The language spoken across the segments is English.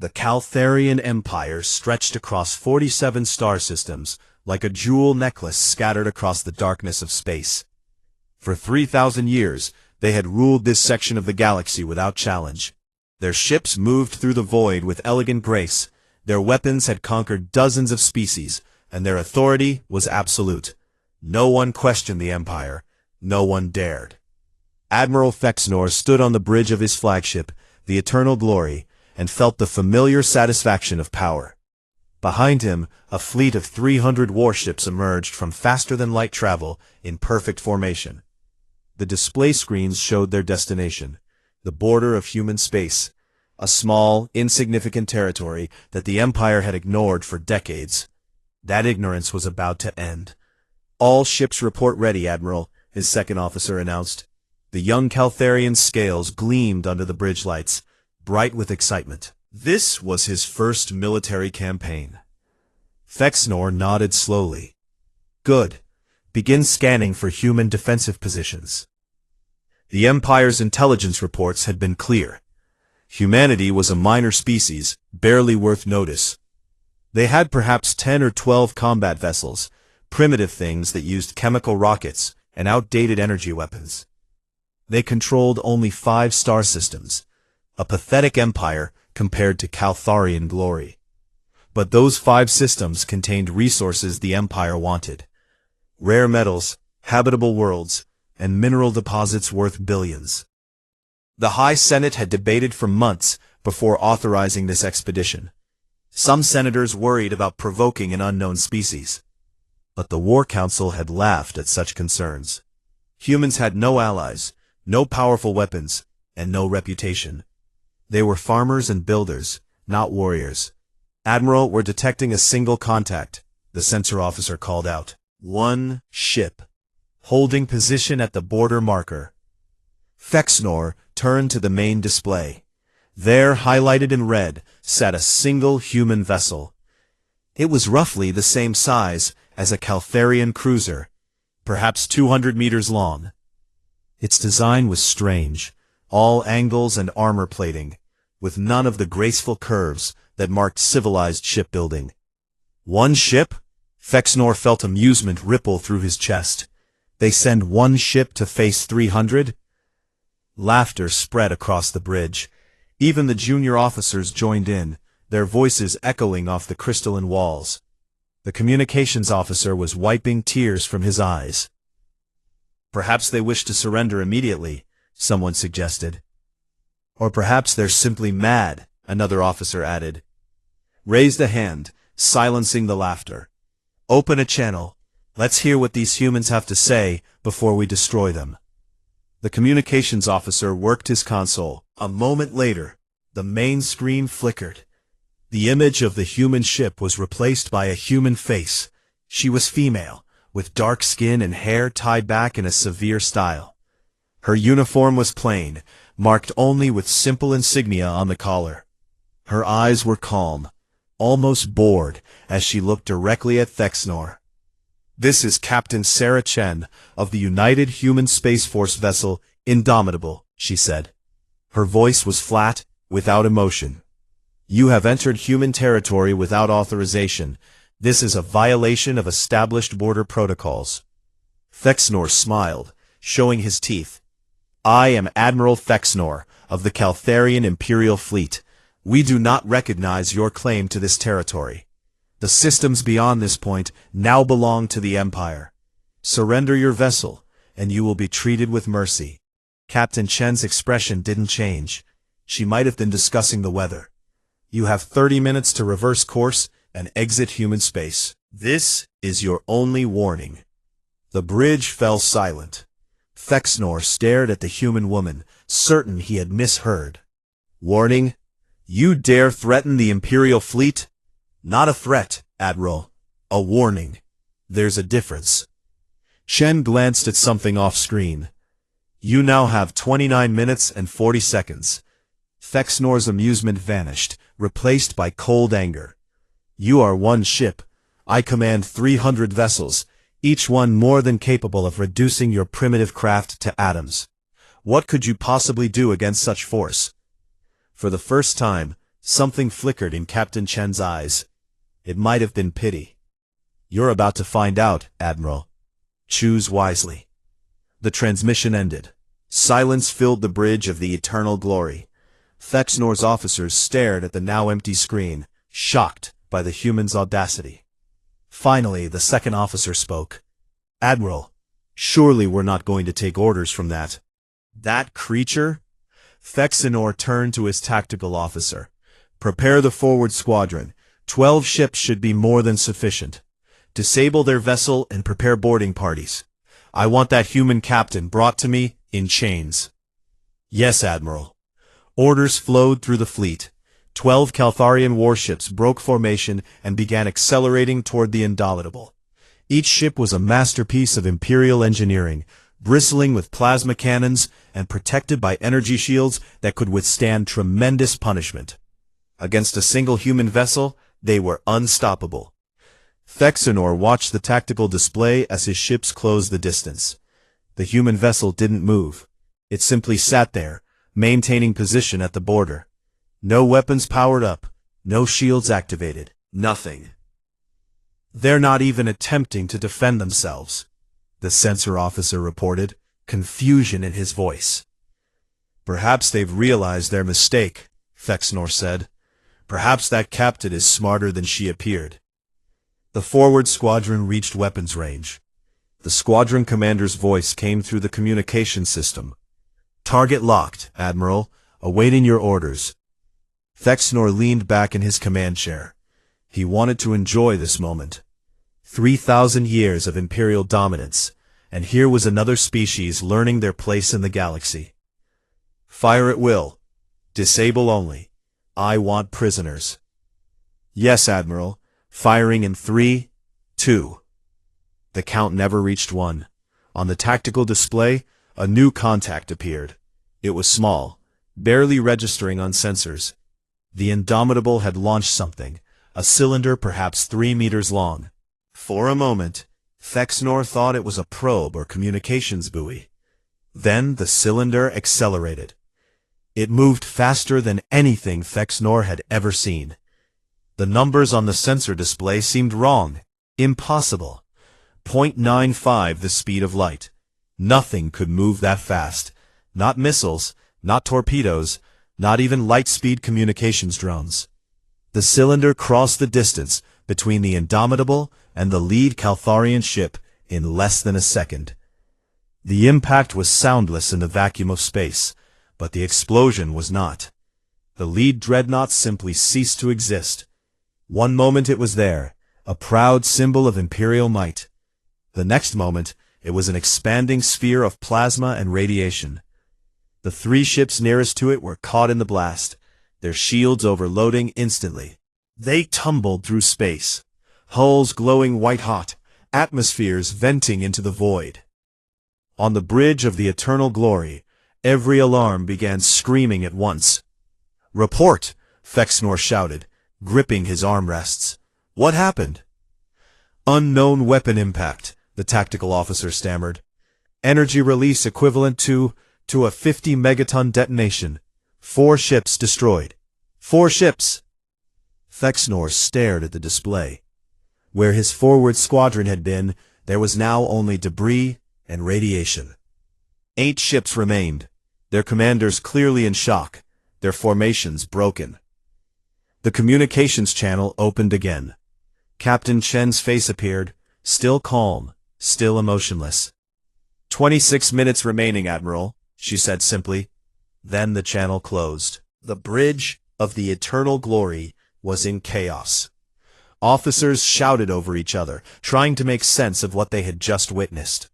The Caltharian Empire stretched across 47 star systems, like a jewel necklace scattered across the darkness of space. For 3,000 years, they had ruled this section of the galaxy without challenge. Their ships moved through the void with elegant grace, their weapons had conquered dozens of species, and their authority was absolute. No one questioned the Empire. No one dared. Admiral Fexnor stood on the bridge of his flagship, the Eternal Glory, and felt the familiar satisfaction of power. Behind him, a fleet of 300 warships emerged from faster-than-light travel in perfect formation. The display screens showed their destination, the border of human space, a small, insignificant territory that the Empire had ignored for decades. That ignorance was about to end. "All ships report ready, Admiral," his second officer announced. The young Caltharian's scales gleamed under the bridge lights, bright with excitement. This was his first military campaign. Fexnor nodded slowly. "Good. Begin scanning for human defensive positions." The Empire's intelligence reports had been clear. Humanity was a minor species, barely worth notice. They had perhaps 10 or 12 combat vessels, primitive things that used chemical rockets and outdated energy weapons. They controlled only 5 star systems, a pathetic empire compared to Caltharian glory. But those 5 systems contained resources the Empire wanted. Rare metals, habitable worlds, and mineral deposits worth billions. The High Senate had debated for months before authorizing this expedition. Some senators worried about provoking an unknown species. But the War Council had laughed at such concerns. Humans had no allies, no powerful weapons, and no reputation. They were farmers and builders, not warriors. "Admiral, we're detecting a single contact," the sensor officer called out. "One ship, holding position at the border marker." Fexnor turned to the main display. There, highlighted in red, sat a single human vessel. It was roughly the same size as a Caltharian cruiser, perhaps 200 meters long. Its design was strange, all angles and armor plating, with none of the graceful curves that marked civilized shipbuilding. "One ship?" Fexnor felt amusement ripple through his chest. "They send one ship to face 300? Laughter spread across the bridge. Even the junior officers joined in, their voices echoing off the crystalline walls. The communications officer was wiping tears from his eyes. "Perhaps they wish to surrender immediately," someone suggested. "Or perhaps they're simply mad," another officer added. Raised a hand, silencing the laughter. "Open a channel. Let's hear what these humans have to say before we destroy them." The communications officer worked his console. A moment later, the main screen flickered. The image of the human ship was replaced by a human face. She was female, with dark skin and hair tied back in a severe style. Her uniform was plain, marked only with simple insignia on the collar. Her eyes were calm, almost bored, as she looked directly at Fexnor. "This is Captain Sarah Chen of the United Human Space Force vessel Indomitable," she said. Her voice was flat, without emotion. "You have entered human territory without authorization. This is a violation of established border protocols." Fexnor smiled, showing his teeth. "I am Admiral Fexnor of the Caltharian Imperial Fleet. We do not recognize your claim to this territory. The systems beyond this point now belong to the Empire. Surrender your vessel, and you will be treated with mercy." Captain Chen's expression didn't change. She might have been discussing the weather. "You have 30 minutes to reverse course and exit human space. This is your only warning." The bridge fell silent. Fexnor stared at the human woman, certain he had misheard. "Warning? You dare threaten the Imperial fleet?" "Not a threat, Admiral. A warning. There's a difference." Chen glanced at something off-screen. "You now have 29 minutes and 40 seconds. Fexnor's amusement vanished, replaced by cold anger. "You are one ship. I command 300 vessels, each one more than capable of reducing your primitive craft to atoms. What could you possibly do against such force?" For the first time, Something flickered in Captain Chen's eyes. It might have been pity. "You're about to find out, Admiral. Choose wisely." The transmission ended. Silence filled the bridge of the eternal glory. Thexnor's officers stared at the now empty screen, shocked by the human's audacity. Finally, the second officer spoke. "Admiral, surely we're not going to take orders from that." "That creature?" Thexnor turned to his tactical officer. "Prepare the forward squadron. 12 ships should be more than sufficient. Disable their vessel and prepare boarding parties. I want that human captain brought to me in chains." "Yes, Admiral." Orders flowed through the fleet. 12 Caltharian warships broke formation and began accelerating toward the Indomitable. Each ship was a masterpiece of Imperial engineering, bristling with plasma cannons and protected by energy shields that could withstand tremendous punishment. Against a single human vessel, they were unstoppable. Thexnor watched the tactical display as his ships closed the distance. The human vessel didn't move. It simply sat there, maintaining position at the border. No weapons powered up, no shields activated, nothing. "They're not even attempting to defend themselves," the sensor officer reported, confusion in his voice. "Perhaps they've realized their mistake," Thexnor said. "Perhaps that captain is smarter than she appeared." The forward squadron reached weapons range. The squadron commander's voice came through the communication system. "Target locked, Admiral. Awaiting your orders." Thexnor leaned back in his command chair. He wanted to enjoy this moment. 3,000 years of Imperial dominance, and here was another species learning their place in the galaxy. "Fire at will. Disable only. I want prisoners." "Yes, Admiral. Firing in 3, 2. The count never reached 1. On the tactical display, a new contact appeared. It was small, barely registering on sensors. The Indomitable had launched something, a cylinder perhaps 3 meters long. For a moment, Thexnor thought it was a probe or communications buoy. Then the cylinder accelerated. It moved faster than anything Thexnor had ever seen. The numbers on the sensor display seemed wrong, impossible. 0.95 the speed of light. Nothing could move that fast. Not missiles, not torpedoes, not even light-speed communications drones. The cylinder crossed the distance between the Indomitable and the lead Caltharian ship in less than a second. The impact was soundless in the vacuum of space, but the explosion was not. The lead dreadnought simply ceased to exist. One moment it was there, a proud symbol of Imperial might. The next moment, it was an expanding sphere of plasma and radiation. The 3 ships nearest to it were caught in the blast, their shields overloading instantly. They tumbled through space, hulls glowing white-hot, atmospheres venting into the void. On the bridge of the eternal glory, every alarm began screaming at once. "Report!" Thexnor shouted, gripping his armrests. "What happened?" "Unknown weapon impact," the tactical officer stammered. "Energy release equivalent to a 50 megaton detonation. 4 ships destroyed. 4 ships!" Thexnor stared at the display. Where his forward squadron had been, there was now only debris and radiation. 8 ships remained, their commanders clearly in shock, their formations broken. The communications channel opened again. Captain Chen's face appeared, still calm, still emotionless. 26 minutes remaining, Admiral," she said simply. Then the channel closed. The bridge of the eternal glory was in chaos. Officers shouted over each other, trying to make sense of what they had just witnessed.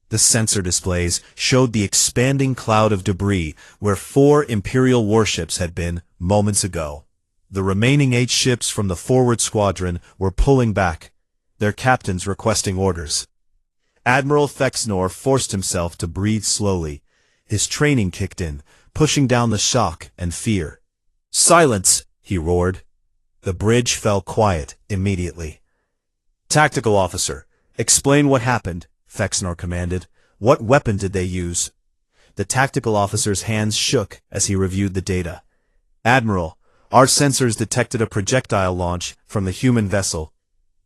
The sensor displays showed the expanding cloud of debris where 4 Imperial warships had been moments ago. The remaining 8 ships from the forward squadron were pulling back, their captains requesting orders. Admiral Thexnor forced himself to breathe slowly. His training kicked in, pushing down the shock and fear. "Silence!" he roared. The bridge fell quiet immediately. "Tactical officer, explain what happened," Thexnor commanded. "What weapon did they use?" The tactical officer's hands shook as he reviewed the data. "Admiral, Our sensors detected a projectile launch from the human vessel.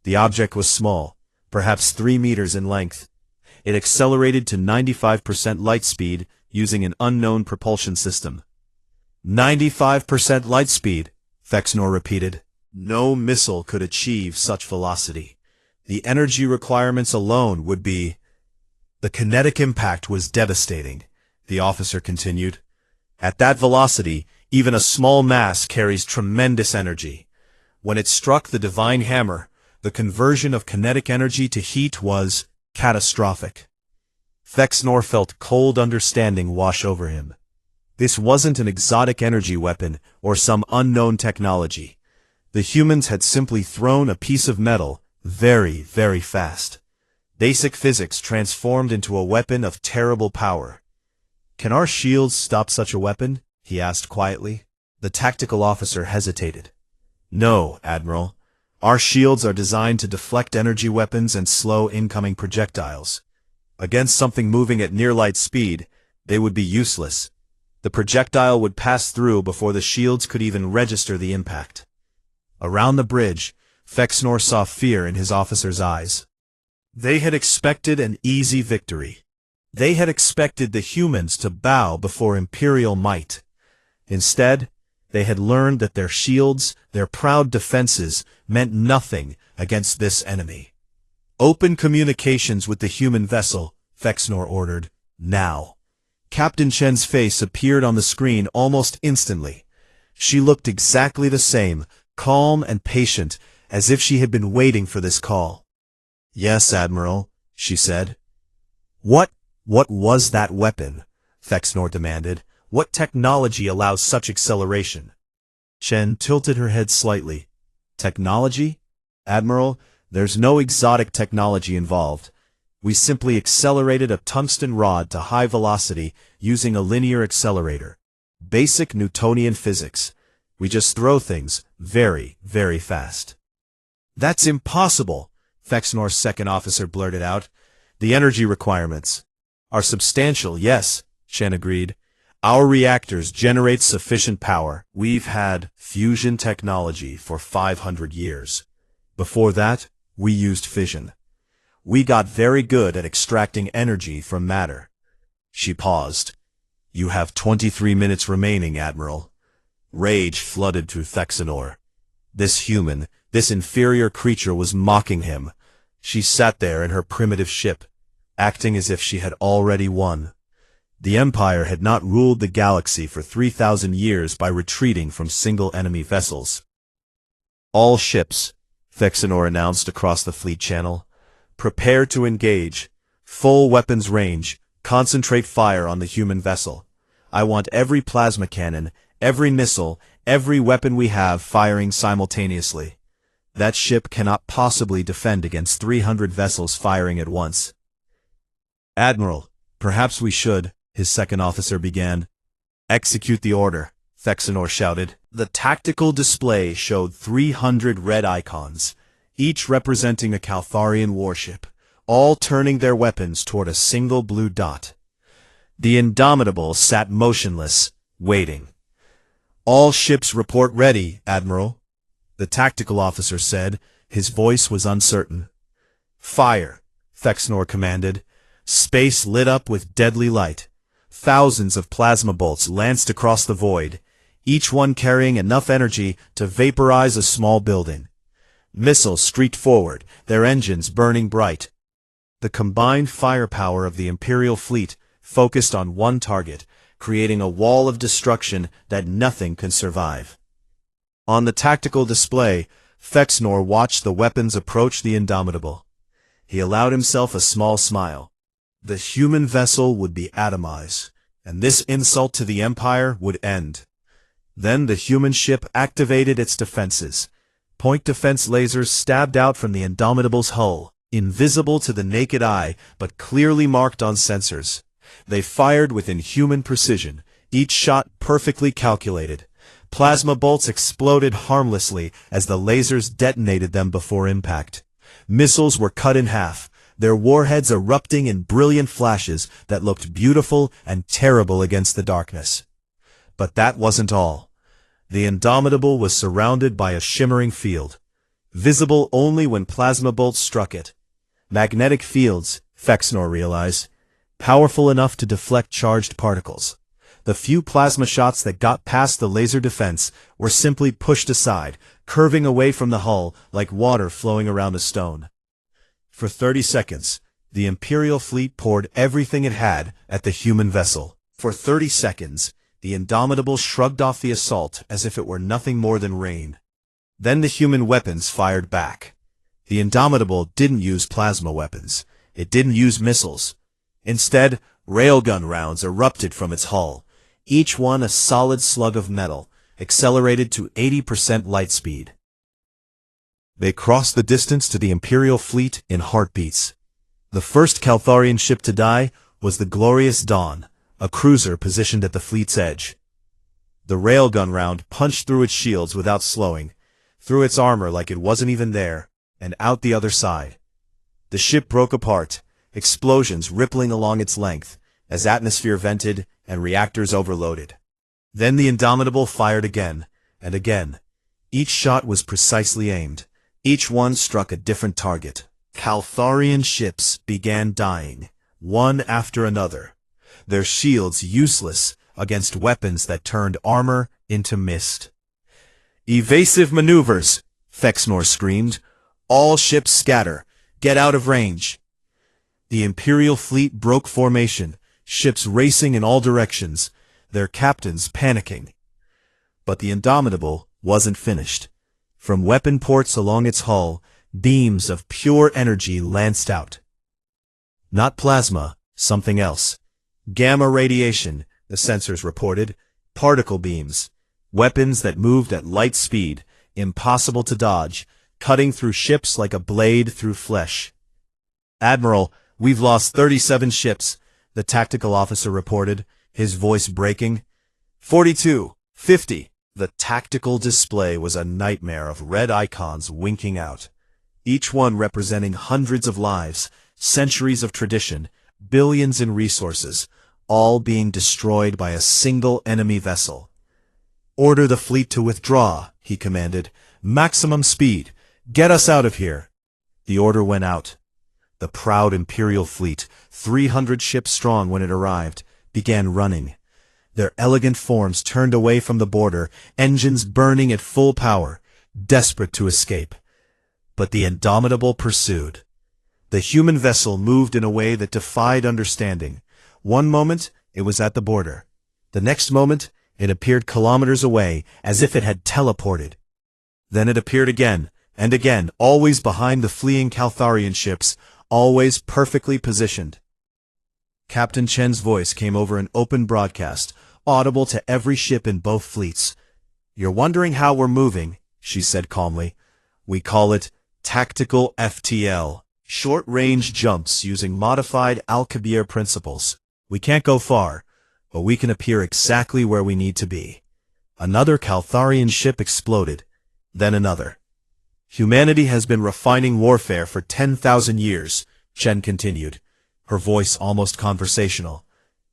The object was small, perhaps 3 meters in length. It accelerated to 95% light speed using an unknown propulsion system. 95% light speed, Fexnor repeated. No missile could achieve such velocity. The energy requirements alone would be... The kinetic impact was devastating, the officer continued. At that velocity, even a small mass carries tremendous energy. When it struck the divine hammer, the conversion of kinetic energy to heat was catastrophic. Fexnor felt cold understanding wash over him. This wasn't an exotic energy weapon or some unknown technology. The humans had simply thrown a piece of metal very, very fast. Basic physics transformed into a weapon of terrible power. Can our shields stop such a weapon? He asked quietly. The tactical officer hesitated. No, Admiral. Our shields are designed to deflect energy weapons and slow incoming projectiles. Against something moving at near light speed, they would be useless. The projectile would pass through before the shields could even register the impact. Around the bridge, Fexnor saw fear in his officer's eyes. They had expected an easy victory. They had expected the humans to bow before imperial might. Instead, they had learned that their shields, their proud defenses, meant nothing against this enemy. Open communications with the human vessel, Fexnor ordered. Now. Captain Chen's face appeared on the screen almost instantly. She looked exactly the same, calm and patient, as if she had been waiting for this call. Yes, Admiral, she said. What was that weapon? Fexnor demanded. What technology allows such acceleration? Chen tilted her head slightly. Technology? Admiral, there's no exotic technology involved. We simply accelerated a tungsten rod to high velocity using a linear accelerator. Basic Newtonian physics. We just throw things very, very fast. That's impossible, Fexnor's second officer blurted out. The energy requirements are substantial, yes, Chen agreed. Our reactors generate sufficient power. We've had fusion technology for 500 years. Before that, we used fission. We got very good at extracting energy from matter. She paused. You have 23 minutes remaining, Admiral. Rage flooded through Fexnor. This human, this inferior creature was mocking him. She sat there in her primitive ship, acting as if she had already won. The Empire had not ruled the galaxy for 3,000 years by retreating from single enemy vessels. All ships, Fexnor announced across the fleet channel. Prepare to engage. Full weapons range. Concentrate fire on the human vessel. I want every plasma cannon, every missile, every weapon we have firing simultaneously. That ship cannot possibly defend against 300 vessels firing at once. Admiral, perhaps we should, his second officer began. Execute the order, Fexnor shouted. The tactical display showed 300 red icons, each representing a Caltharian warship, all turning their weapons toward a single blue dot. The Indomitable sat motionless, waiting. All ships report ready, Admiral, the tactical officer said. His voice was uncertain. Fire, Fexnor commanded. Space lit up with deadly light. Thousands of plasma bolts lanced across the void, each one carrying enough energy to vaporize a small building. Missiles streaked forward, their engines burning bright. The combined firepower of the Imperial fleet focused on one target, creating a wall of destruction that nothing can survive. On the tactical display, Fexnor watched the weapons approach the Indomitable. He allowed himself a small smile. The human vessel would be atomized, and this insult to the Empire would end. Then the human ship activated its defenses. Point defense lasers stabbed out from the Indomitable's hull, invisible to the naked eye, but clearly marked on sensors. They fired with inhuman precision, each shot perfectly calculated. Plasma bolts exploded harmlessly as the lasers detonated them before impact. Missiles were cut in half, their warheads erupting in brilliant flashes that looked beautiful and terrible against the darkness. But that wasn't all. The Indomitable was surrounded by a shimmering field, visible only when plasma bolts struck it. Magnetic fields, Fexnor realized, powerful enough to deflect charged particles. The few plasma shots that got past the laser defense were simply pushed aside, curving away from the hull like water flowing around a stone. For 30 seconds, the Imperial fleet poured everything it had at the human vessel. For 30 seconds, the Indomitable shrugged off the assault as if it were nothing more than rain. Then the human weapons fired back. The Indomitable didn't use plasma weapons. It didn't use missiles. Instead, railgun rounds erupted from its hull, each one a solid slug of metal, accelerated to 80% light speed. They crossed the distance to the Imperial fleet in heartbeats. The first Caltharian ship to die was the Glorious Dawn, a cruiser positioned at the fleet's edge. The railgun round punched through its shields without slowing, through its armor like it wasn't even there, and out the other side. The ship broke apart, explosions rippling along its length, as atmosphere vented and reactors overloaded. Then the Indomitable fired again, and again. Each shot was precisely aimed. Each one struck a different target. Caltharian ships began dying, one after another, their shields useless against weapons that turned armor into mist. "Evasive maneuvers!" Fexnor screamed. "All ships scatter! Get out of range!" The Imperial fleet broke formation, ships racing in all directions, their captains panicking. But the Indomitable wasn't finished. From weapon ports along its hull, beams of pure energy lanced out. Not plasma, something else. Gamma radiation, the sensors reported, particle beams, weapons that moved at light speed, impossible to dodge, cutting through ships like a blade through flesh. "Admiral, we've lost 37 ships, the tactical officer reported, his voice breaking. 42, 50. The tactical display was a nightmare of red icons winking out, each one representing hundreds of lives, centuries of tradition, billions in resources, all being destroyed by a single enemy vessel. "Order the fleet to withdraw," he commanded. "Maximum speed. Get us out of here." The order went out. The proud Imperial fleet, 300 ships strong when it arrived, began running. Their elegant forms turned away from the border, engines burning at full power, desperate to escape. But the Indomitable pursued. The human vessel moved in a way that defied understanding. One moment, it was at the border. The next moment, it appeared kilometers away, as if it had teleported. Then it appeared again, and again, always behind the fleeing Caltharian ships, always perfectly positioned. Captain Chen's voice came over an open broadcast, audible to every ship in both fleets. "You're wondering how we're moving," she said calmly. "We call it Tactical FTL, short-range jumps using modified Al-Kabir principles. We can't go far, but we can appear exactly where we need to be." Another Caltharian ship exploded, then another. "Humanity has been refining warfare for 10,000 years, Chen continued, her voice almost conversational.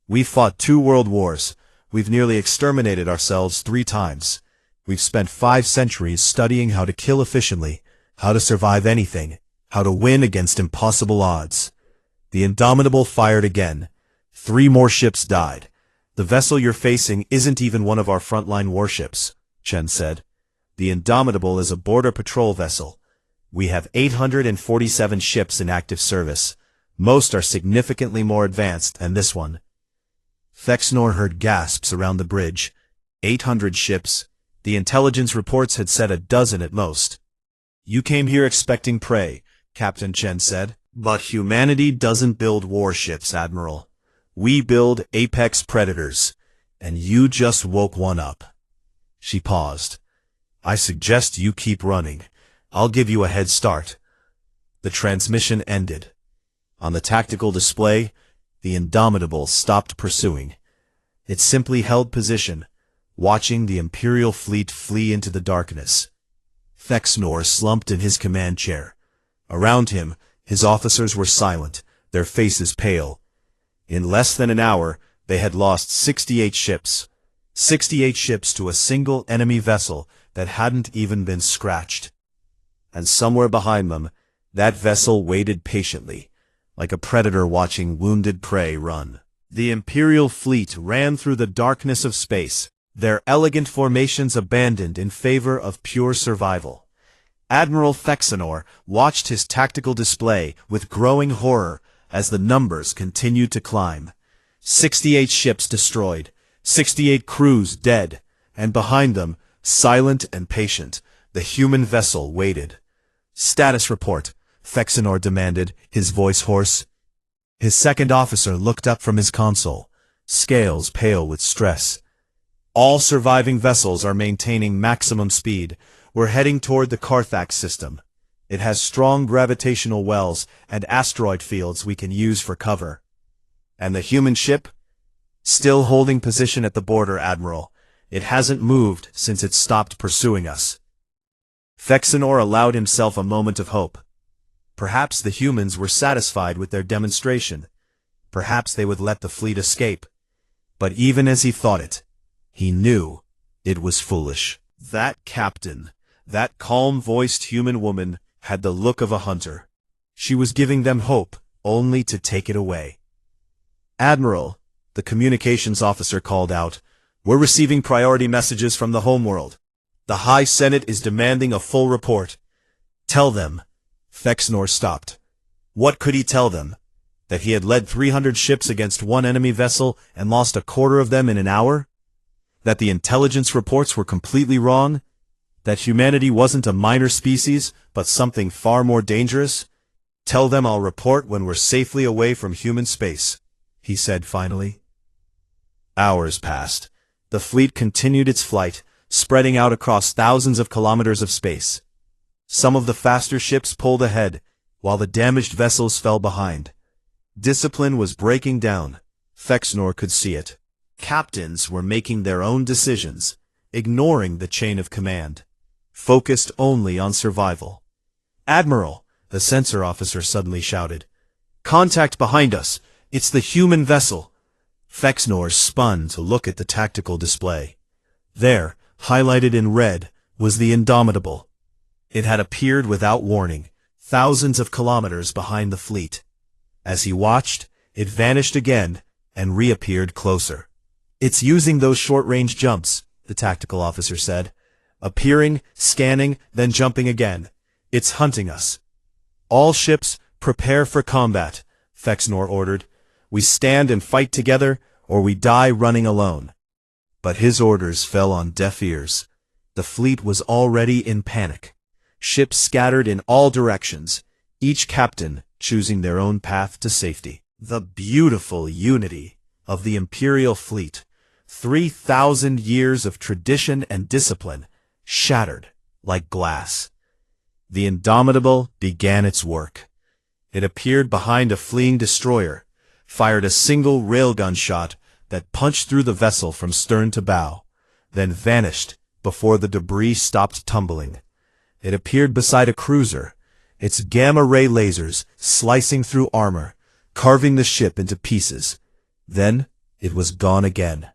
"We've fought 2 world wars. We've nearly exterminated ourselves 3 times. We've spent 5 centuries studying how to kill efficiently, how to survive anything, how to win against impossible odds." The Indomitable fired again. 3 more ships died. "The vessel you're facing isn't even one of our frontline warships," Chen said. "The Indomitable is a border patrol vessel. We have 847 ships in active service. Most are significantly more advanced than this one." Fexnor heard gasps around the bridge. 800 ships. The intelligence reports had said a dozen at most. "You came here expecting prey," Captain Chen said. "But humanity doesn't build warships, Admiral. We build apex predators, and you just woke one up." She paused. "I suggest you keep running. I'll give you a head start." The transmission ended. On the tactical display, the Indomitable stopped pursuing. It simply held position, watching the Imperial fleet flee into the darkness. Fexnor slumped in his command chair. Around him, his officers were silent, their faces pale. In less than an hour, they had lost 68 ships. 68 ships to a single enemy vessel that hadn't even been scratched. And somewhere behind them, that vessel waited patiently, like a predator watching wounded prey run. The Imperial fleet ran through the darkness of space, their elegant formations abandoned in favor of pure survival. Admiral Fexenor watched his tactical display with growing horror as the numbers continued to climb. 68 ships destroyed, 68 crews dead, and behind them, silent and patient, the human vessel waited. "Status report," Fexenor demanded, his voice hoarse. His second officer looked up from his console, scales pale with stress. "All surviving vessels are maintaining maximum speed. We're heading toward the Carthax system. It has strong gravitational wells and asteroid fields we can use for cover." "And the human ship?" "Still holding position at the border, Admiral. It hasn't moved since it stopped pursuing us." Fexenor allowed himself a moment of hope. Perhaps the humans were satisfied with their demonstration. Perhaps they would let the fleet escape. But even as he thought it, he knew it was foolish. That captain, that calm-voiced human woman, had the look of a hunter. She was giving them hope, only to take it away. "Admiral," the communications officer called out, "we're receiving priority messages from the homeworld. The High Senate is demanding a full report." "Tell them." Fexenor stopped. What could he tell them? That he had led 300 ships against one enemy vessel and lost a quarter of them in an hour? That the intelligence reports were completely wrong? That humanity wasn't a minor species, but something far more dangerous? "Tell them I'll report when we're safely away from human space," he said finally. Hours passed. The fleet continued its flight, spreading out across thousands of kilometers of space. Some of the faster ships pulled ahead, while the damaged vessels fell behind. Discipline was breaking down. Fexenor could see it. Captains were making their own decisions, ignoring the chain of command, focused only on survival. "Admiral," the sensor officer suddenly shouted. "Contact behind us! It's the human vessel!" Fexenor spun to look at the tactical display. There, highlighted in red, was the Indomitable. It had appeared without warning, thousands of kilometers behind the fleet. As he watched, it vanished again and reappeared closer. "It's using those short-range jumps," the tactical officer said. "Appearing, scanning, then jumping again. It's hunting us." "All ships, prepare for combat," Fexenor ordered. "We stand and fight together, or we die running alone." But his orders fell on deaf ears. The fleet was already in panic. Ships scattered in all directions, each captain choosing their own path to safety. The beautiful unity of the Imperial fleet, 3,000 years of tradition and discipline, shattered like glass. The Indomitable began its work. It appeared behind a fleeing destroyer, fired a single railgun shot that punched through the vessel from stern to bow, then vanished before the debris stopped tumbling. It appeared beside a cruiser, its gamma-ray lasers slicing through armor, carving the ship into pieces. Then it was gone again.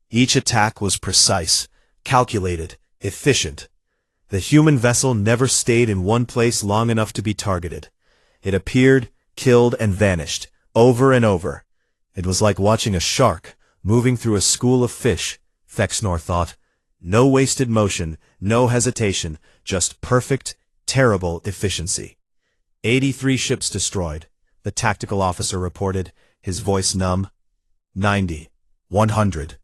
Each attack was precise, calculated, efficient. The human vessel never stayed in one place long enough to be targeted. It appeared, killed, and vanished, over and over. It was like watching a shark moving through a school of fish, Fexenor thought. No wasted motion, no hesitation, just perfect, terrible efficiency. 83 ships destroyed, the tactical officer reported, his voice numb. 90. 100.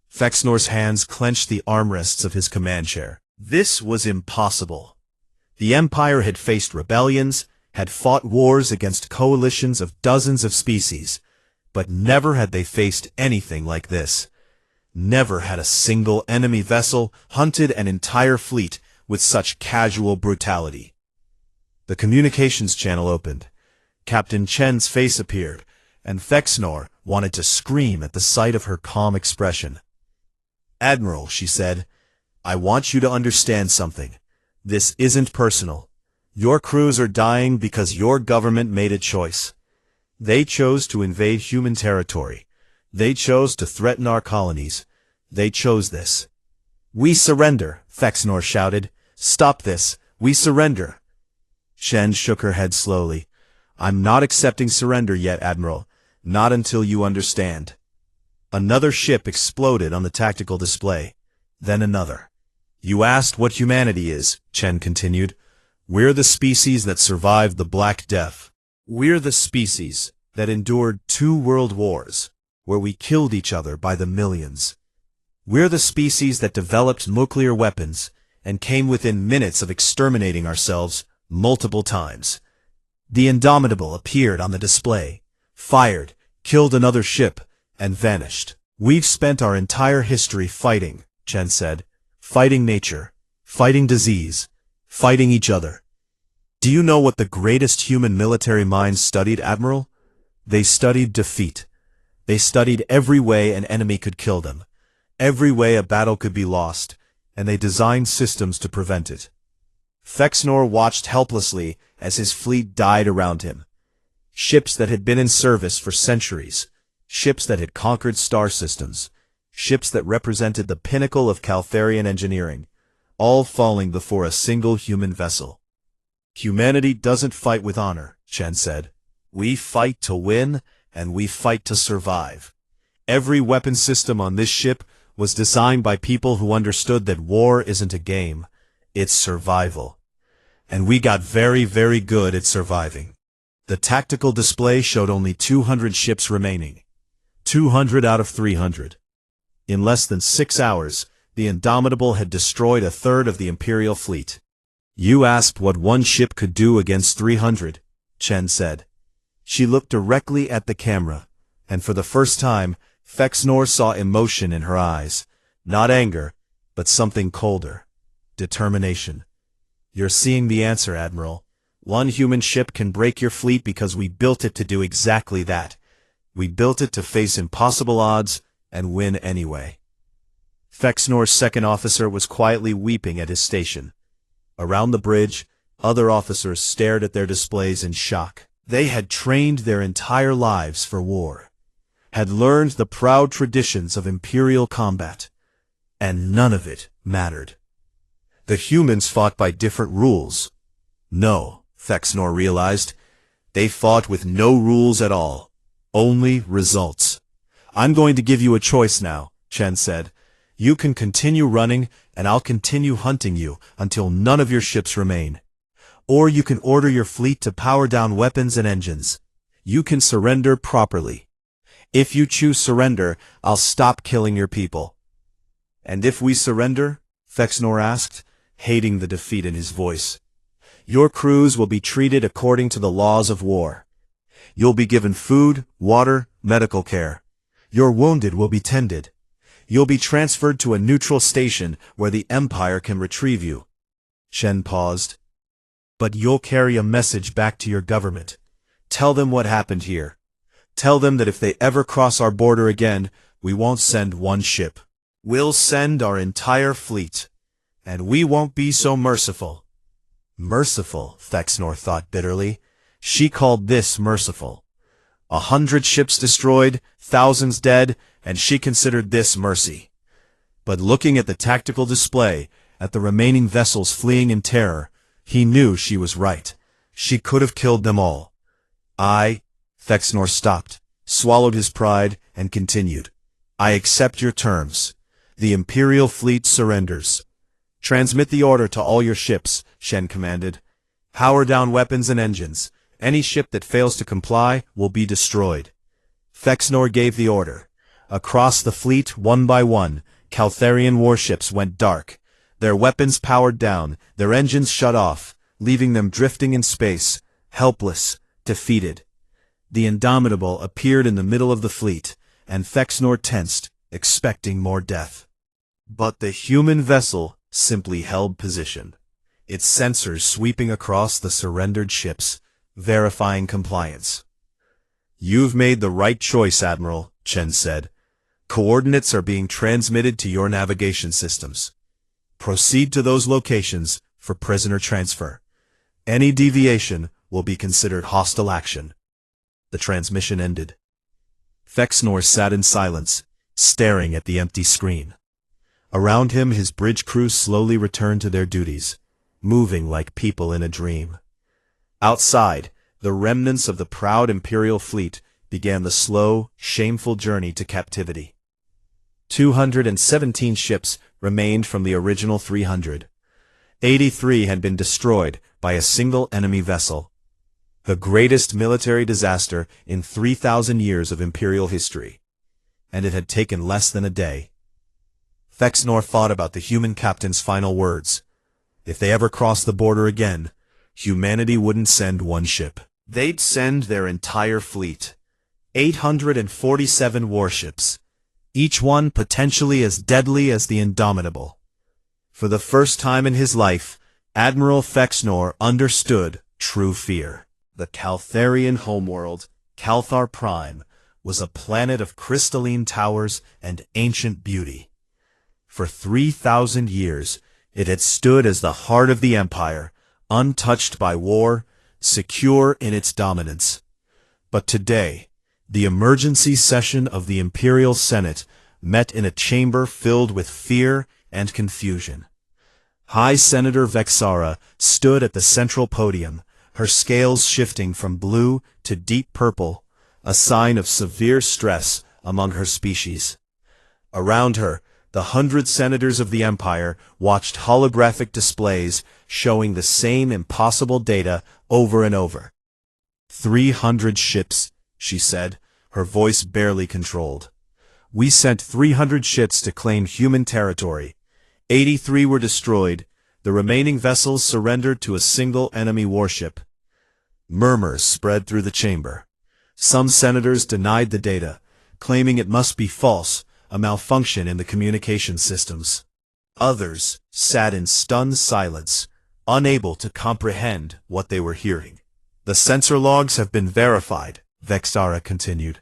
Fexenor's hands clenched the armrests of his command chair. This was impossible. The Empire had faced rebellions, had fought wars against coalitions of dozens of species, but never had they faced anything like this. Never had a single enemy vessel hunted an entire fleet with such casual brutality. The communications channel opened. Captain Chen's face appeared, and Fexenor wanted to scream at the sight of her calm expression. "Admiral," she said, "I want you to understand something. This isn't personal. Your crews are dying because your government made a choice. They chose to invade human territory. They chose to threaten our colonies. They chose this. "We surrender," Fexnor shouted. "Stop this! We surrender!" Shen shook her head slowly. "I'm not accepting surrender yet, Admiral. Not until you understand." Another ship exploded on the tactical display. Then another. "You asked what humanity is," Chen continued. "We're the species that survived the Black Death. We're the species that endured 2 world wars, where we killed each other by the millions. We're the species that developed nuclear weapons and came within minutes of exterminating ourselves multiple times." The Indomitable appeared on the display, fired, killed another ship, and vanished. "We've spent our entire history fighting," Chen said. "Fighting nature, fighting disease, fighting each other. Do you know what the greatest human military minds studied, Admiral? They studied defeat. They studied every way an enemy could kill them, every way a battle could be lost, and they designed systems to prevent it." Fexnor watched helplessly as his fleet died around him. Ships that had been in service for centuries, ships that had conquered star systems, ships that represented the pinnacle of Caltharian engineering, all falling before a single human vessel. "Humanity doesn't fight with honor," Chen said. "We fight to win, and we fight to survive." Every weapon system on this ship was designed by people who understood that war isn't a game, it's survival. And we got very, very good at surviving. The tactical display showed only 200 ships remaining. 200 out of 300. In less than 6 hours, the Indomitable had destroyed a third of the Imperial fleet. "You asked what one ship could do against 300, Chen said. She looked directly at the camera, and for the first time, Fexnor saw emotion in her eyes. Not anger, but something colder. Determination. "You're seeing the answer, Admiral. One human ship can break your fleet because we built it to do exactly that. We built it to face impossible odds and win anyway." Fexnor's second officer was quietly weeping at his station. Around the bridge, other officers stared at their displays in shock. They had trained their entire lives for war, had learned the proud traditions of Imperial combat, and none of it mattered. The humans fought by different rules. No, Fexnor realized. They fought with no rules at all. Only results. "I'm going to give you a choice now," Chen said. "You can continue running, and I'll continue hunting you until none of your ships remain. Or you can order your fleet to power down weapons and engines. You can surrender properly. If you choose surrender, I'll stop killing your people." "And if we surrender?" Fexnor asked, hating the defeat in his voice. "Your crews will be treated according to the laws of war. You'll be given food, water, medical care. Your wounded will be tended. You'll be transferred to a neutral station where the Empire can retrieve you." Chen paused. "But you'll carry a message back to your government. Tell them what happened here. Tell them that if they ever cross our border again, we won't send one ship. We'll send our entire fleet. And we won't be so merciful." Merciful, Fexnor thought bitterly. She called this merciful. 100 ships destroyed, thousands dead, and she considered this mercy. But looking at the tactical display, at the remaining vessels fleeing in terror, he knew she was right. She could have killed them all. Fexnor stopped, swallowed his pride, and continued. "I accept your terms. The Imperial fleet surrenders. Transmit the order to all your ships," Shen commanded. "Power down weapons and engines. Any ship that fails to comply will be destroyed." Fexnor gave the order. Across the fleet, one by one, Caltharian warships went dark. Their weapons powered down, their engines shut off, leaving them drifting in space, helpless, defeated. The Indomitable appeared in the middle of the fleet, and Fexnor tensed, expecting more death. But the human vessel simply held position, its sensors sweeping across the surrendered ships, verifying compliance. "You've made the right choice, Admiral," Chen said. "Coordinates are being transmitted to your navigation systems. Proceed to those locations for prisoner transfer. Any deviation will be considered hostile action." The transmission ended. Fexnor sat in silence, staring at the empty screen. Around him, his bridge crew slowly returned to their duties, moving like people in a dream. Outside, the remnants of the proud Imperial fleet began the slow, shameful journey to captivity. 217 ships remained from the original 300. 83 had been destroyed by a single enemy vessel. The greatest military disaster in 3,000 years of Imperial history. And it had taken less than a day. Fexnor thought about the human captain's final words. If they ever crossed the border again, humanity wouldn't send one ship. They'd send their entire fleet. 847 warships, each one potentially as deadly as the Indomitable. For the first time in his life, Admiral Fexnor understood true fear. The Caltharian homeworld, Calthar Prime, was a planet of crystalline towers and ancient beauty. For 3,000 years, it had stood as the heart of the Empire, untouched by war, secure in its dominance. But today, the emergency session of the Imperial Senate met in a chamber filled with fear and confusion. High Senator Vexara stood at the central podium, her scales shifting from blue to deep purple, a sign of severe stress among her species. Around her, the 100 senators of the Empire watched holographic displays showing the same impossible data over and over. 300 ships, she said, her voice barely controlled. We sent 300 ships to claim human territory. 83 were destroyed. The remaining vessels surrendered to a single enemy warship. Murmurs spread through the chamber. Some senators denied the data, claiming it must be false, a malfunction in the communication systems. Others sat in stunned silence, unable to comprehend what they were hearing. The sensor logs have been verified, Vexara continued.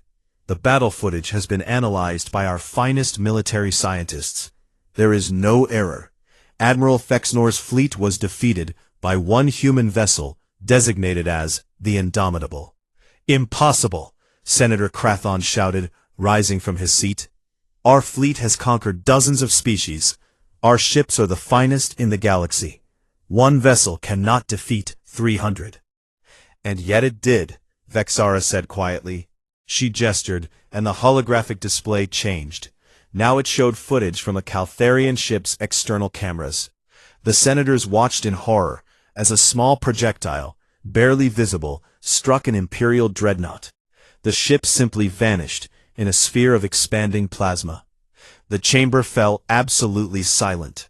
The battle footage has been analyzed by our finest military scientists. There is no error. Admiral Fexnor's fleet was defeated by one human vessel designated as the Indomitable. Impossible, Senator Crathon shouted, rising from his seat. Our fleet has conquered dozens of species. Our ships are the finest in the galaxy. One vessel cannot defeat 300. And yet it did, Vexara said quietly. She gestured, and the holographic display changed. Now it showed footage from a Caltharian ship's external cameras. The senators watched in horror as a small projectile, barely visible, struck an Imperial dreadnought. The ship simply vanished in a sphere of expanding plasma. The chamber fell absolutely silent.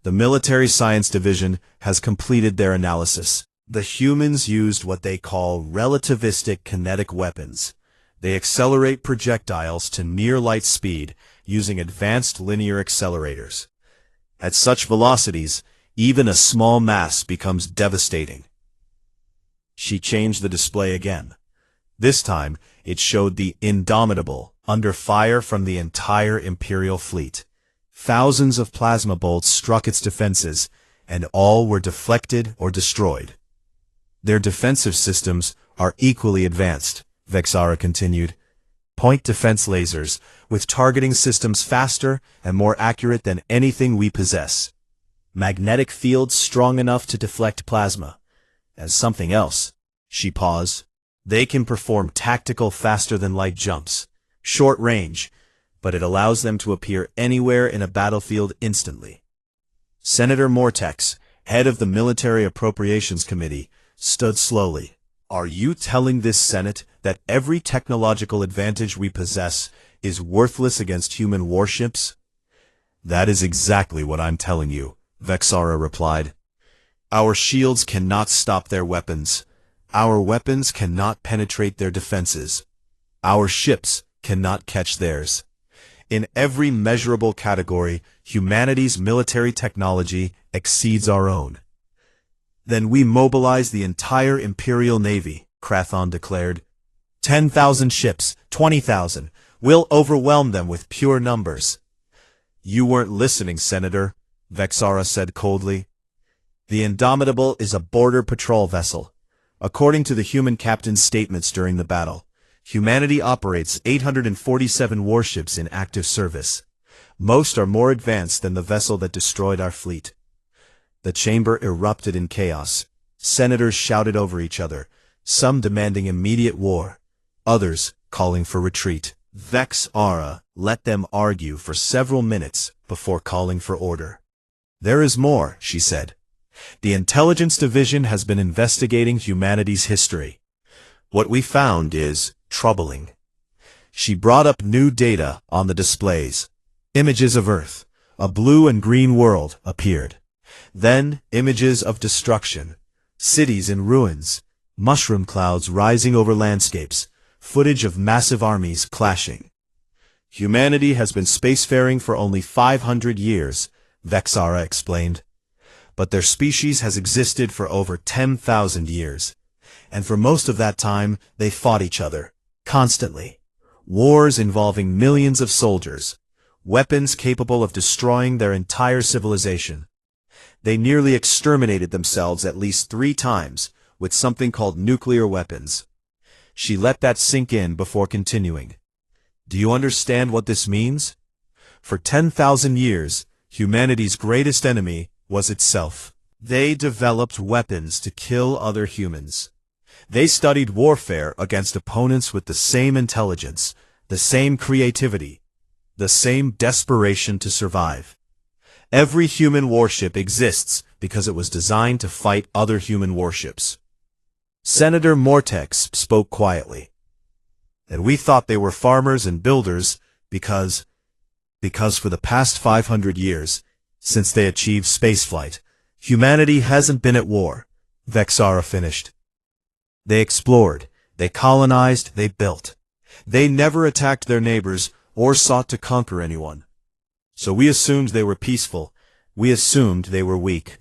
The Military Science Division has completed their analysis. The humans used what they call relativistic kinetic weapons. They accelerate projectiles to near light speed using advanced linear accelerators. At such velocities, even a small mass becomes devastating. She changed the display again. This time, it showed the Indomitable under fire from the entire Imperial fleet. Thousands of plasma bolts struck its defenses, and all were deflected or destroyed. Their defensive systems are equally advanced, Vexara continued. Point defense lasers, with targeting systems faster and more accurate than anything we possess. Magnetic fields strong enough to deflect plasma. And something else. She paused. They can perform tactical faster-than-light jumps. Short range, but it allows them to appear anywhere in a battlefield instantly. Senator Mortex, head of the Military Appropriations Committee, stood slowly. Are you telling this Senate that every technological advantage we possess is worthless against human warships? That is exactly what I'm telling you, Vexara replied. Our shields cannot stop their weapons. Our weapons cannot penetrate their defenses. Our ships cannot catch theirs. In every measurable category, humanity's military technology exceeds our own. Then we mobilize the entire Imperial Navy, Crathon declared. 10,000 ships, 20,000. We'll overwhelm them with pure numbers. You weren't listening, Senator, Vexara said coldly. The Indomitable is a border patrol vessel. According to the human captain's statements during the battle, humanity operates 847 warships in active service. Most are more advanced than the vessel that destroyed our fleet. The chamber erupted in chaos. Senators shouted over each other, some demanding immediate war, others calling for retreat. Vex-Ara let them argue for several minutes before calling for order. "There is more," she said. "The Intelligence Division has been investigating humanity's history. What we found is troubling." She brought up new data on the displays. Images of Earth, a blue and green world, appeared. Then images of destruction, cities in ruins, mushroom clouds rising over landscapes, footage of massive armies clashing. "Humanity has been spacefaring for only 500 years, Vex-Ara explained. But their species has existed for over 10,000 years. And for most of that time, they fought each other, constantly. Wars involving millions of soldiers, weapons capable of destroying their entire civilization. They nearly exterminated themselves at least 3 times with something called nuclear weapons." She let that sink in before continuing. "Do you understand what this means? For 10,000 years, humanity's greatest enemy was itself. They developed weapons to kill other humans. They studied warfare against opponents with the same intelligence, the same creativity, the same desperation to survive. Every human warship exists because it was designed to fight other human warships." Senator Mortex spoke quietly. "And we thought they were farmers and builders because for the past 500 years, since they achieved spaceflight, humanity hasn't been at war," Vex-Ara finished. "They explored, they colonized, they built. They never attacked their neighbors or sought to conquer anyone. So we assumed they were peaceful. We assumed they were weak."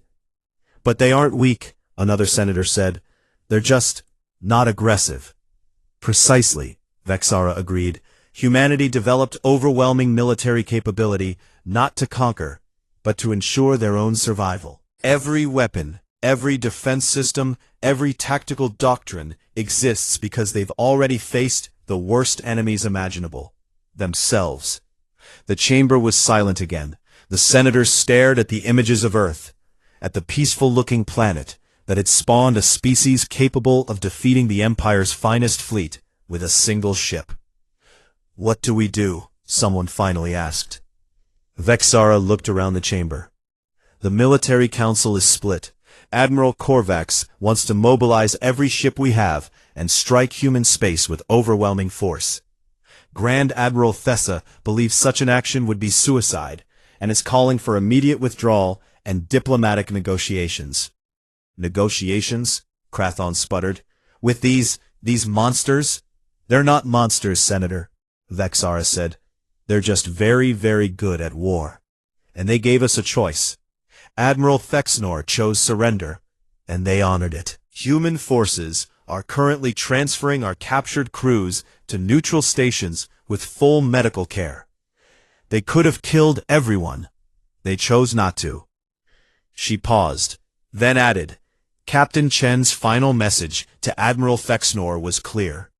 "But they aren't weak," another senator said. "They're just not aggressive." "Precisely," Vex-Ara agreed. "Humanity developed overwhelming military capability not to conquer, but to ensure their own survival. Every weapon, every defense system, every tactical doctrine exists because they've already faced the worst enemies imaginable. Themselves." The chamber was silent again. The senators stared at the images of Earth, at the peaceful-looking planet that had spawned a species capable of defeating the Empire's finest fleet with a single ship. "What do we do?" someone finally asked. Vex-Ara looked around the chamber. "The military council is split. Admiral Korvax wants to mobilize every ship we have and strike human space with overwhelming force. Grand Admiral Thessa believes such an action would be suicide and is calling for immediate withdrawal and diplomatic negotiations." "Negotiations?" Krathon sputtered. "With these monsters?" "They're not monsters, Senator," Vex-Ara said. "They're just very, very good at war. And they gave us a choice. Admiral Thexnor chose surrender, and they honored it. Human forces are currently transferring our captured crews to neutral stations with full medical care. They could have killed everyone. They chose not to." She paused, then added, "Captain Chen's final message to Admiral Thexnor was clear.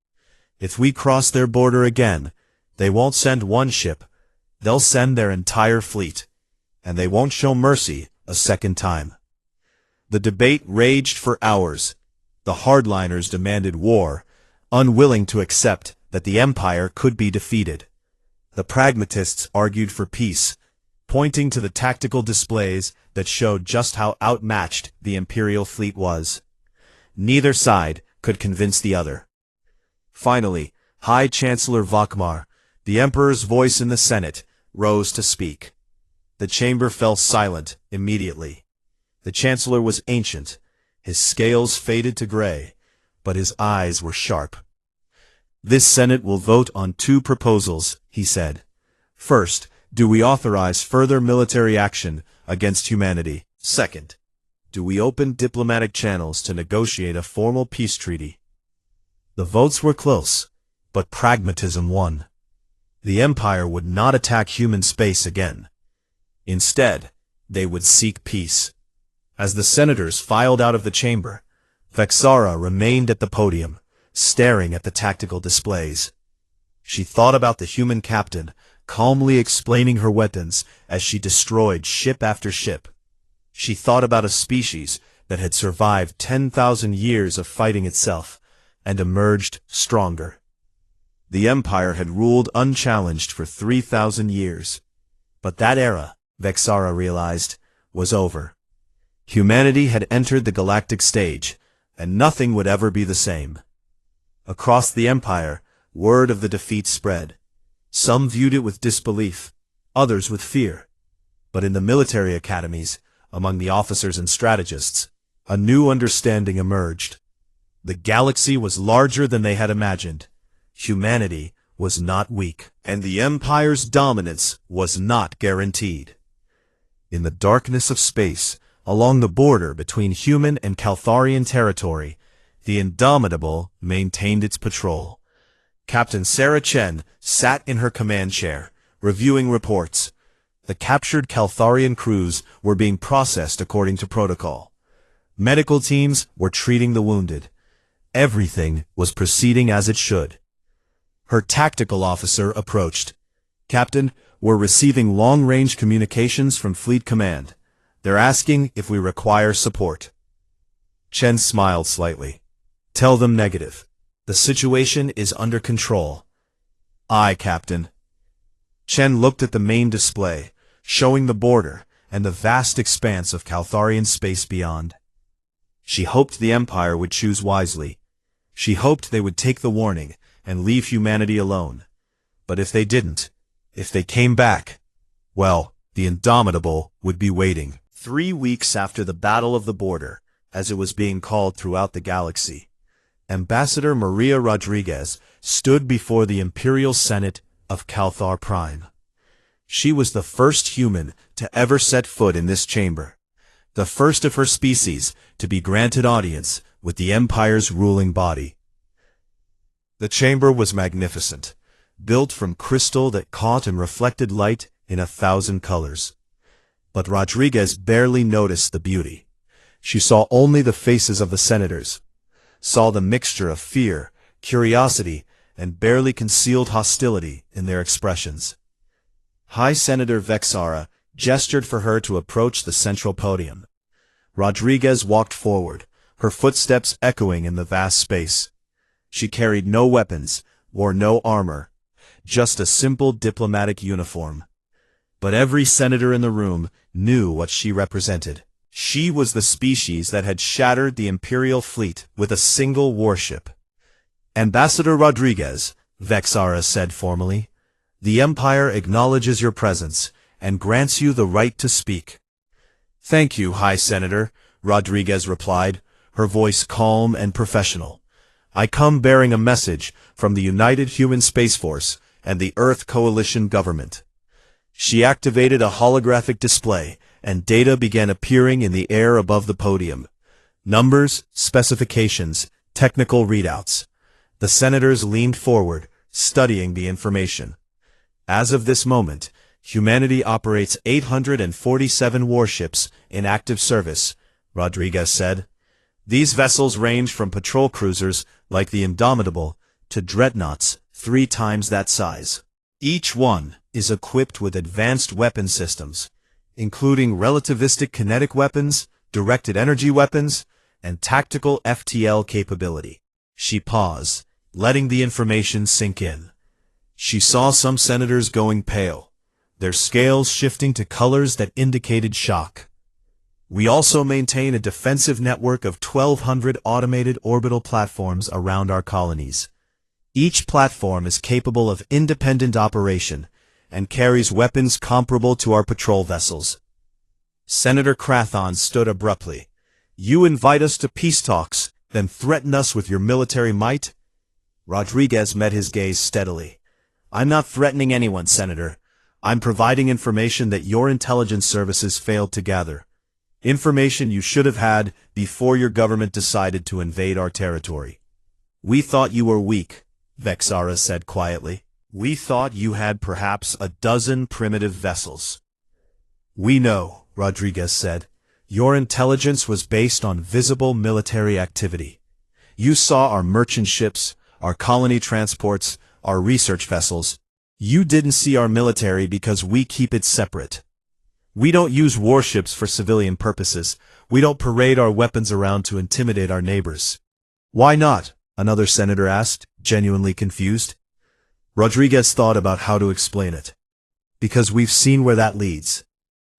If we cross their border again, they won't send one ship, they'll send their entire fleet, and they won't show mercy a second time." The debate raged for hours. The hardliners demanded war, unwilling to accept that the Empire could be defeated. The pragmatists argued for peace, pointing to the tactical displays that showed just how outmatched the Imperial fleet was. Neither side could convince the other. Finally, High Chancellor Vakmar, the Emperor's voice in the Senate, rose to speak. The chamber fell silent immediately. The Chancellor was ancient. His scales faded to gray, but his eyes were sharp. "This Senate will vote on 2 proposals," he said. "First, do we authorize further military action against humanity? Second, do we open diplomatic channels to negotiate a formal peace treaty?" The votes were close, but pragmatism won. The Empire would not attack human space again. Instead, they would seek peace. As the senators filed out of the chamber, Vex-Ara remained at the podium, staring at the tactical displays. She thought about the human captain, calmly explaining her weapons as she destroyed ship after ship. She thought about a species that had survived 10,000 years of fighting itself and emerged stronger. The Empire had ruled unchallenged for 3,000 years. But that era, Vexara realized, was over. Humanity had entered the galactic stage, and nothing would ever be the same. Across the Empire, word of the defeat spread. Some viewed it with disbelief, others with fear. But in the military academies, among the officers and strategists, a new understanding emerged. The galaxy was larger than they had imagined. Humanity was not weak, and the Empire's dominance was not guaranteed. In the darkness of space, along the border between human and Caltharian territory, the Indomitable maintained its patrol. Captain Sarah Chen sat in her command chair, reviewing reports. The captured Caltharian crews were being processed according to protocol. Medical teams were treating the wounded. Everything was proceeding as it should. Her tactical officer approached. "Captain, we're receiving long-range communications from Fleet Command. They're asking if we require support." Chen smiled slightly. "Tell them negative. The situation is under control." "Aye, Captain." Chen looked at the main display, showing the border and the vast expanse of Caltharian space beyond. She hoped the Empire would choose wisely. She hoped they would take the warning and leave humanity alone. But if they didn't, if they came back, well, the Indomitable would be waiting. 3 weeks after the Battle of the Border, as it was being called throughout the galaxy, Ambassador Maria Rodriguez stood before the Imperial Senate of Calthar Prime. She was the first human to ever set foot in this chamber, the first of her species to be granted audience with the Empire's ruling body. The chamber was magnificent, built from crystal that caught and reflected light in 1,000 colors. But Rodriguez barely noticed the beauty. She saw only the faces of the senators, saw the mixture of fear, curiosity, and barely concealed hostility in their expressions. High Senator Vexara gestured for her to approach the central podium. Rodriguez walked forward, her footsteps echoing in the vast space. She carried no weapons, wore no armor, just a simple diplomatic uniform. But every senator in the room knew what she represented. She was the species that had shattered the Imperial fleet with a single warship. "Ambassador Rodriguez," Vexara said formally, "the Empire acknowledges your presence and grants you the right to speak." "Thank you, High Senator," Rodriguez replied, her voice calm and professional. "I come bearing a message from the United Human Space Force and the Earth Coalition government." She activated a holographic display, and data began appearing in the air above the podium. Numbers, specifications, technical readouts. The senators leaned forward, studying the information. As of this moment, humanity operates 847 warships in active service, Rodriguez said. These vessels range from patrol cruisers, like the Indomitable, to dreadnoughts 3 times that size. Each one is equipped with advanced weapon systems, including relativistic kinetic weapons, directed energy weapons, and tactical FTL capability. She paused, letting the information sink in. She saw some senators going pale, their scales shifting to colors that indicated shock. "We also maintain a defensive network of 1,200 automated orbital platforms around our colonies. Each platform is capable of independent operation and carries weapons comparable to our patrol vessels." Senator Crathon stood abruptly. "You invite us to peace talks, then threaten us with your military might?" Rodriguez met his gaze steadily. "I'm not threatening anyone, Senator. I'm providing information that your intelligence services failed to gather. Information you should have had before your government decided to invade our territory." "We thought you were weak," Vexara said quietly. "We thought you had perhaps a dozen primitive vessels." "We know," Rodriguez said. "Your intelligence was based on visible military activity. You saw our merchant ships, our colony transports, our research vessels. You didn't see our military because we keep it separate. We don't use warships for civilian purposes. We don't parade our weapons around to intimidate our neighbors. Why not? Another senator asked, genuinely confused. Rodriguez thought about how to explain it. Because we've seen where that leads.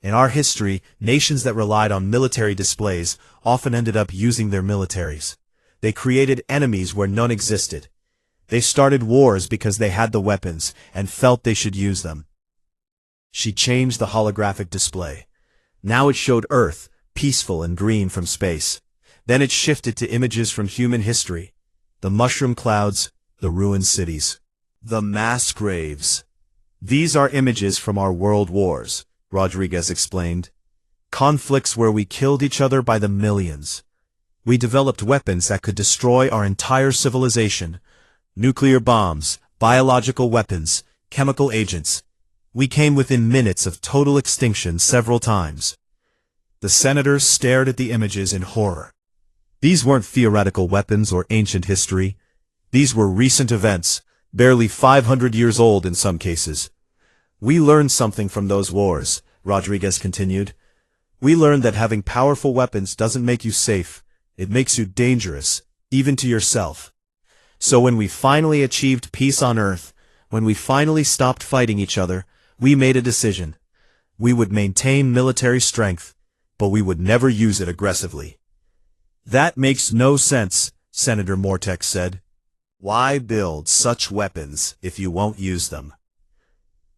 In our history, nations that relied on military displays often ended up using their militaries. They created enemies where none existed. They started wars because they had the weapons and felt they should use them. She changed the holographic display. Now it showed Earth, peaceful and green from space. Then it shifted to images from human history. The mushroom clouds, the ruined cities. The mass graves. These are images from our world wars, Rodriguez explained. Conflicts where we killed each other by the millions. We developed weapons that could destroy our entire civilization. Nuclear bombs, biological weapons, chemical agents. We came within minutes of total extinction several times. The senators stared at the images in horror. These weren't theoretical weapons or ancient history. These were recent events, barely 500 years old in some cases. We learned something from those wars, Rodriguez continued. We learned that having powerful weapons doesn't make you safe. It makes you dangerous, even to yourself. So when we finally achieved peace on Earth, when we finally stopped fighting each other, we made a decision. We would maintain military strength, but we would never use it aggressively. That makes no sense, Senator Mortex said. Why build such weapons if you won't use them?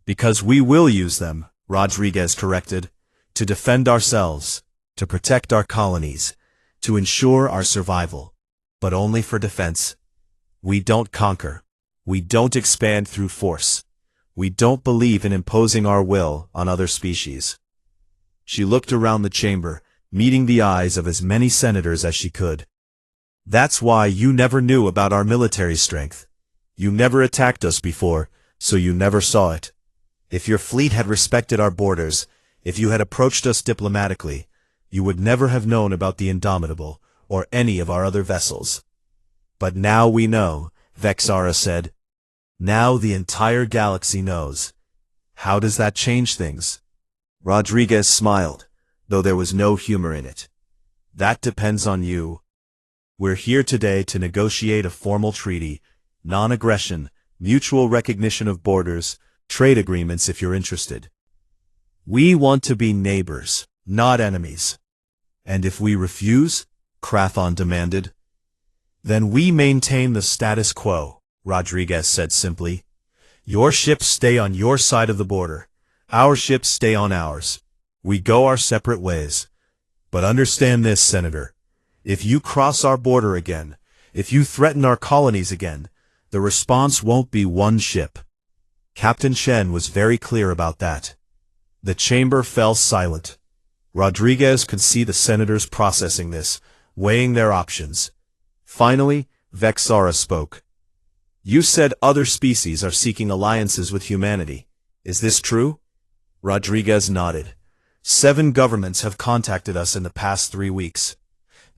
Because we will use them, Rodriguez corrected, to defend ourselves, to protect our colonies, to ensure our survival, but only for defense. We don't conquer. We don't expand through force. We don't believe in imposing our will on other species. She looked around the chamber, meeting the eyes of as many senators as she could. That's why you never knew about our military strength. You never attacked us before, so you never saw it. If your fleet had respected our borders, if you had approached us diplomatically, you would never have known about the Indomitable, or any of our other vessels. But now we know, Vexara said. Now the entire galaxy knows. How does that change things? Rodriguez smiled, though there was no humor in it. That depends on you. We're here today to negotiate a formal treaty, non-aggression, mutual recognition of borders, trade agreements if you're interested. We want to be neighbors, not enemies. And if we refuse, Krathon demanded. Then we maintain the status quo, Rodriguez said simply. Your ships stay on your side of the border. Our ships stay on ours. We go our separate ways. But understand this, Senator. If you cross our border again, if you threaten our colonies again, the response won't be one ship. Captain Shen was very clear about that. The chamber fell silent. Rodriguez could see the senators processing this, weighing their options. Finally, Vexara spoke. You said other species are seeking alliances with humanity. Is this true? Rodriguez nodded. 7 governments have contacted us in the past 3 weeks.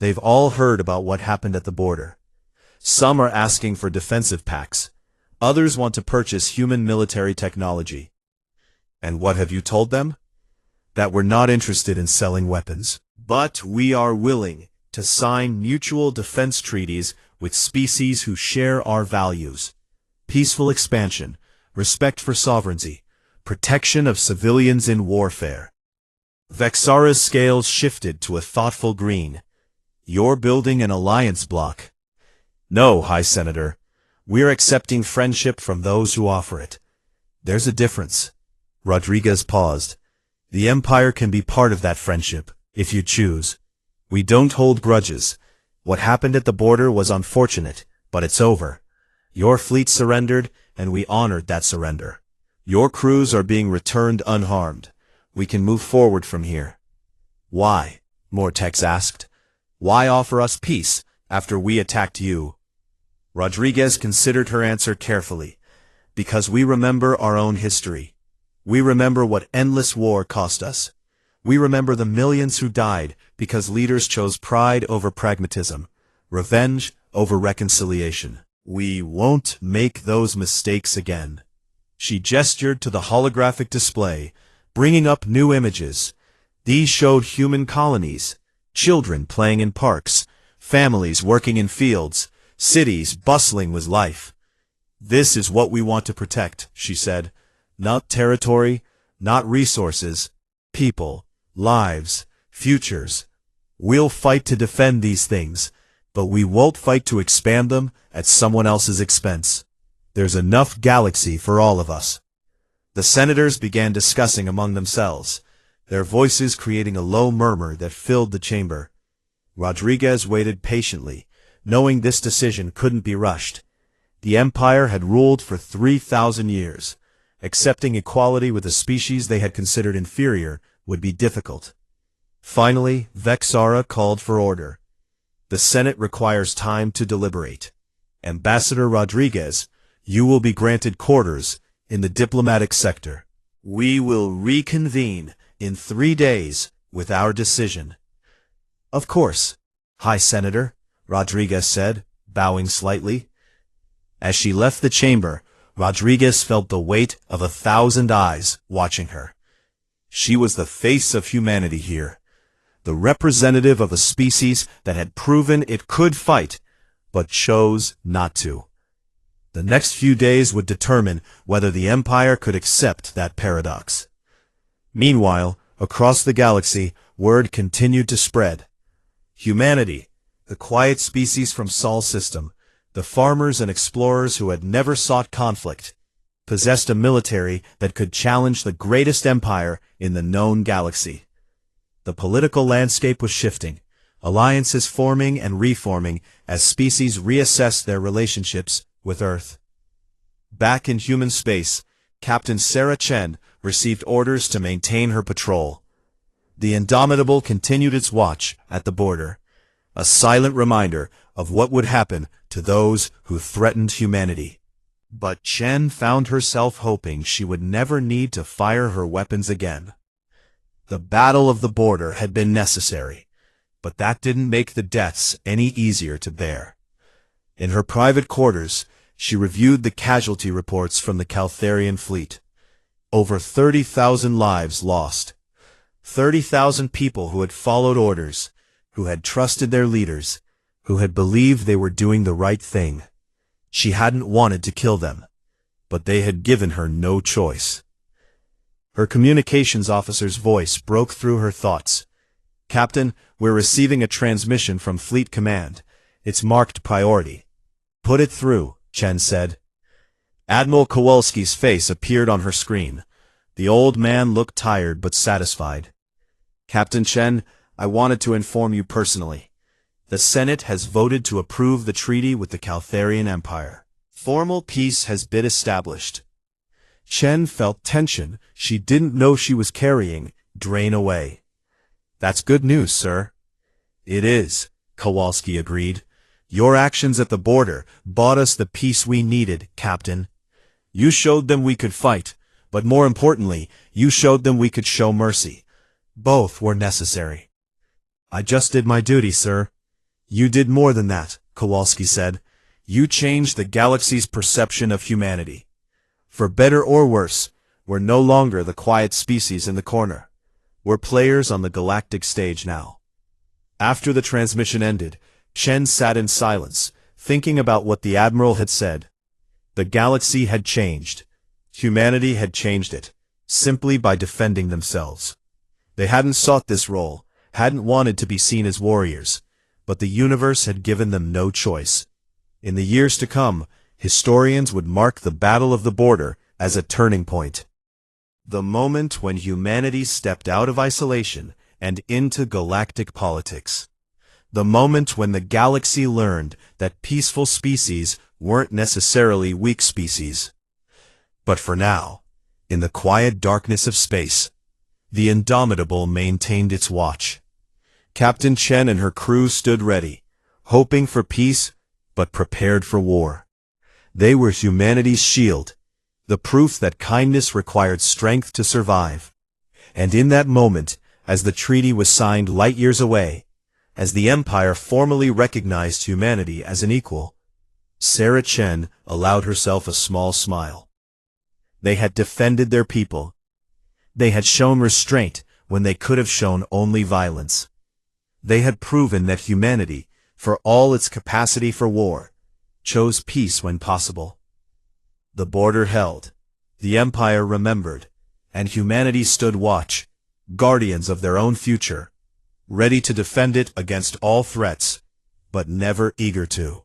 They've all heard about what happened at the border. Some are asking for defensive pacts. Others want to purchase human military technology. And what have you told them? That we're not interested in selling weapons. But we are willing to sign mutual defense treaties with species who share our values. Peaceful expansion, respect for sovereignty, protection of civilians in warfare. Vexara's scales shifted to a thoughtful green. You're building an alliance bloc. No, High Senator. We're accepting friendship from those who offer it. There's a difference. Rodriguez paused. The Empire can be part of that friendship, if you choose. We don't hold grudges. What happened at the border was unfortunate, but it's over. Your fleet surrendered, and we honored that surrender. Your crews are being returned unharmed. We can move forward from here. Why? Mortex asked. Why offer us peace after we attacked you? Rodriguez considered her answer carefully. Because we remember our own history. We remember what endless war cost us. We remember the millions who died because leaders chose pride over pragmatism, revenge over reconciliation. We won't make those mistakes again. She gestured to the holographic display, bringing up new images. These showed human colonies, children playing in parks, families working in fields, cities bustling with life. "This is what we want to protect," she said. "Not territory, not resources, people, lives, futures. We'll fight to defend these things, but we won't fight to expand them at someone else's expense. There's enough galaxy for all of us." The senators began discussing among themselves, their voices creating a low murmur that filled the chamber. Rodriguez waited patiently, knowing this decision couldn't be rushed. The Empire had ruled for 3,000 years. Accepting equality with a species they had considered inferior would be difficult. Finally, Vexara called for order. "The Senate requires time to deliberate. Ambassador Rodriguez, you will be granted quarters in the diplomatic sector. We will reconvene in 3 days with our decision." "Of course, High Senator," Rodriguez said, bowing slightly. As she left the chamber, Rodriguez felt the weight of 1,000 eyes watching her. She was the face of humanity here, the representative of a species that had proven it could fight, but chose not to. The next few days would determine whether the Empire could accept that paradox. Meanwhile, across the galaxy, word continued to spread. Humanity, the quiet species from Sol system, the farmers and explorers who had never sought conflict, possessed a military that could challenge the greatest empire in the known galaxy. The political landscape was shifting, alliances forming and reforming as species reassessed their relationships with Earth. Back in human space, Captain Sarah Chen received orders to maintain her patrol. The Indomitable continued its watch at the border, a silent reminder of what would happen to those who threatened humanity. But Chen found herself hoping she would never need to fire her weapons again. The battle of the border had been necessary, but that didn't make the deaths any easier to bear. In her private quarters, she reviewed the casualty reports from the Caltharian fleet. Over 30,000 lives lost. 30,000 people who had followed orders, who had trusted their leaders, who had believed they were doing the right thing. She hadn't wanted to kill them, but they had given her no choice. Her communications officer's voice broke through her thoughts. "Captain, we're receiving a transmission from Fleet Command. It's marked priority." "Put it through," Chen said. Admiral Kowalski's face appeared on her screen. The old man looked tired but satisfied. "Captain Chen, I wanted to inform you personally. The Senate has voted to approve the treaty with the Caltharian Empire. Formal peace has been established." Chen felt tension she didn't know she was carrying drain away. "That's good news, sir." "It is," Kowalski agreed. "Your actions at the border bought us the peace we needed, Captain. You showed them we could fight, but more importantly, you showed them we could show mercy. Both were necessary." "I just did my duty, sir." "You did more than that," Kowalski said. "You changed the galaxy's perception of humanity. For better or worse, we're no longer the quiet species in the corner. We're players on the galactic stage now." After the transmission ended, Chen sat in silence, thinking about what the Admiral had said. The galaxy had changed. Humanity had changed it, simply by defending themselves. They hadn't sought this role, hadn't wanted to be seen as warriors, but the universe had given them no choice. In the years to come, historians would mark the Battle of the Border as a turning point. The moment when humanity stepped out of isolation and into galactic politics. The moment when the galaxy learned that peaceful species weren't necessarily weak species. But for now, in the quiet darkness of space, the Indomitable maintained its watch. Captain Chen and her crew stood ready, hoping for peace, but prepared for war. They were humanity's shield, the proof that kindness required strength to survive. And in that moment, as the treaty was signed light years away, as the Empire formally recognized humanity as an equal, Sarah Chen allowed herself a small smile. They had defended their people. They had shown restraint when they could have shown only violence. They had proven that humanity, for all its capacity for war, chose peace when possible. The border held, the empire remembered, and humanity stood watch, guardians of their own future, ready to defend it against all threats, but never eager to.